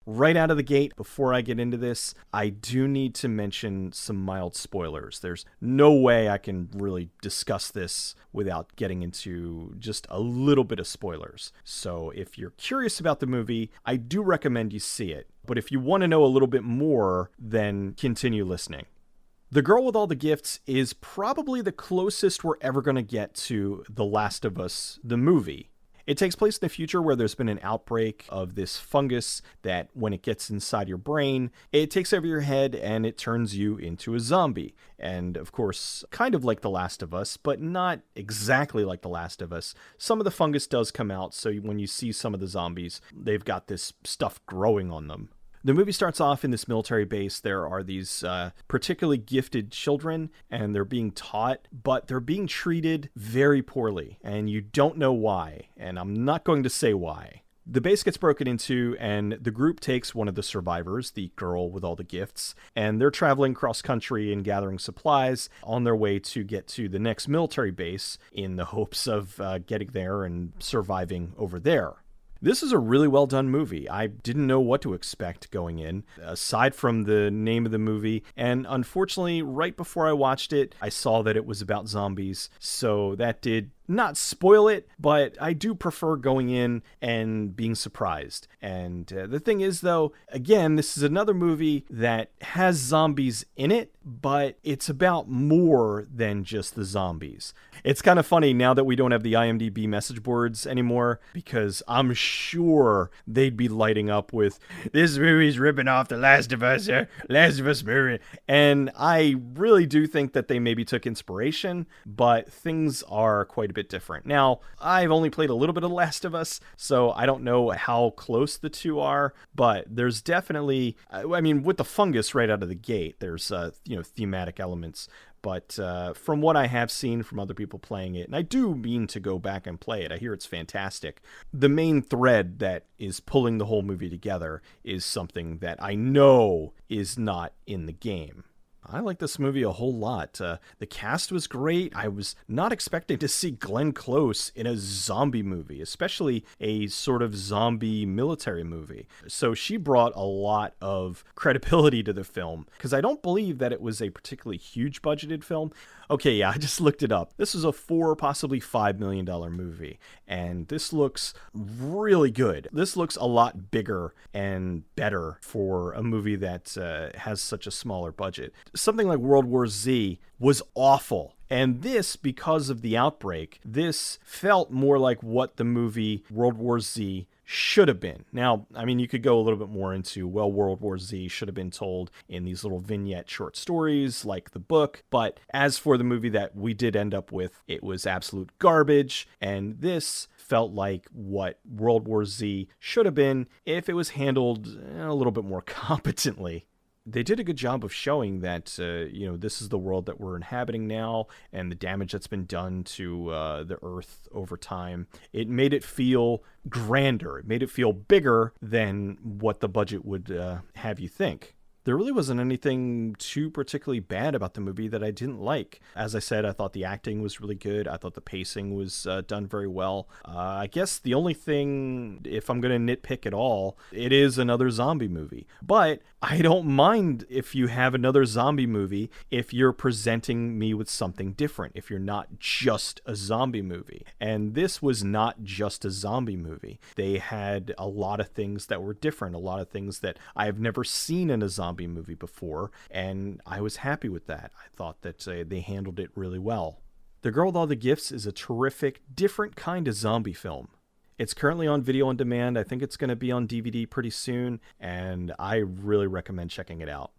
Right out of the gate, before I get into this, I do need to mention some mild spoilers. There's no way I can really discuss this without getting into just a little bit of spoilers. So if you're curious about the movie, I do recommend you see it. But if you want to know a little bit more, then continue listening. The Girl with All the Gifts is probably the closest we're ever going to get to The Last of Us, the movie. It takes place in the future where there's been an outbreak of this fungus that when it gets inside your brain, it takes over your head and it turns you into a zombie. And of course, kind of like The Last of Us, but not exactly like The Last of Us. Some of the fungus does come out, so when you see some of the zombies, they've got this stuff growing on them. The movie starts off in this military base. There are these particularly gifted children, and they're being taught, but they're being treated very poorly, and you don't know why, and I'm not going to say why. The base gets broken into, and the group takes one of the survivors, the girl with all the gifts, and they're traveling cross-country and gathering supplies on their way to get to the next military base in the hopes of getting there and surviving over there. This is a really well done movie. I didn't know what to expect going in, aside from the name of the movie. And unfortunately, right before I watched it, I saw that it was about zombies. So that did not spoil it, but I do prefer going in and being surprised. And the thing is, though, again, this is another movie that has zombies in it, but it's about more than just the zombies. It's kind of funny now that we don't have the IMDb message boards anymore, because I'm sure they'd be lighting up with, this movie's ripping off The Last of Us, Last of Us movie. And I really do think that they maybe took inspiration, but things are quite a bit different. Now, I've only played a little bit of Last of Us, so I don't know how close the two are, but there's definitely, I mean, with the fungus right out of the gate, there's, thematic elements. But from what I have seen from other people playing it, and I do mean to go back and play it, I hear it's fantastic. The main thread that is pulling the whole movie together is something that I know is not in the game. I like this movie a whole lot. The cast was great. I was not expecting to see Glenn Close in a zombie movie, especially a sort of zombie military movie. So she brought a lot of credibility to the film, because I don't believe that it was a particularly huge budgeted film. Okay, yeah, I just looked it up. This is a $4, possibly $5 million movie, and this looks really good. This looks a lot bigger and better for a movie that has such a smaller budget. Something like World War Z was awful. And this, because of the outbreak, this felt more like what the movie World War Z should have been. Now, I mean, you could go a little bit more into, well, World War Z should have been told in these little vignette short stories like the book. But as for the movie that we did end up with, it was absolute garbage. And this felt like what World War Z should have been if it was handled a little bit more competently. They did a good job of showing that, this is the world that we're inhabiting now and the damage that's been done to the Earth over time. It made it feel grander. It made it feel bigger than what the budget would have you think. There really wasn't anything too particularly bad about the movie that I didn't like. As I said, I thought the acting was really good. I thought the pacing was done very well. I guess the only thing, if I'm going to nitpick at all, it is another zombie movie. But I don't mind if you have another zombie movie if you're presenting me with something different, if you're not just a zombie movie. And this was not just a zombie movie. They had a lot of things that were different, a lot of things that I have never seen in a zombie movie before, and I was happy with that. I thought that they handled it really well. The Girl with All the Gifts is a terrific, different kind of zombie film. It's currently on video on demand. I think it's going to be on DVD pretty soon, and I really recommend checking it out.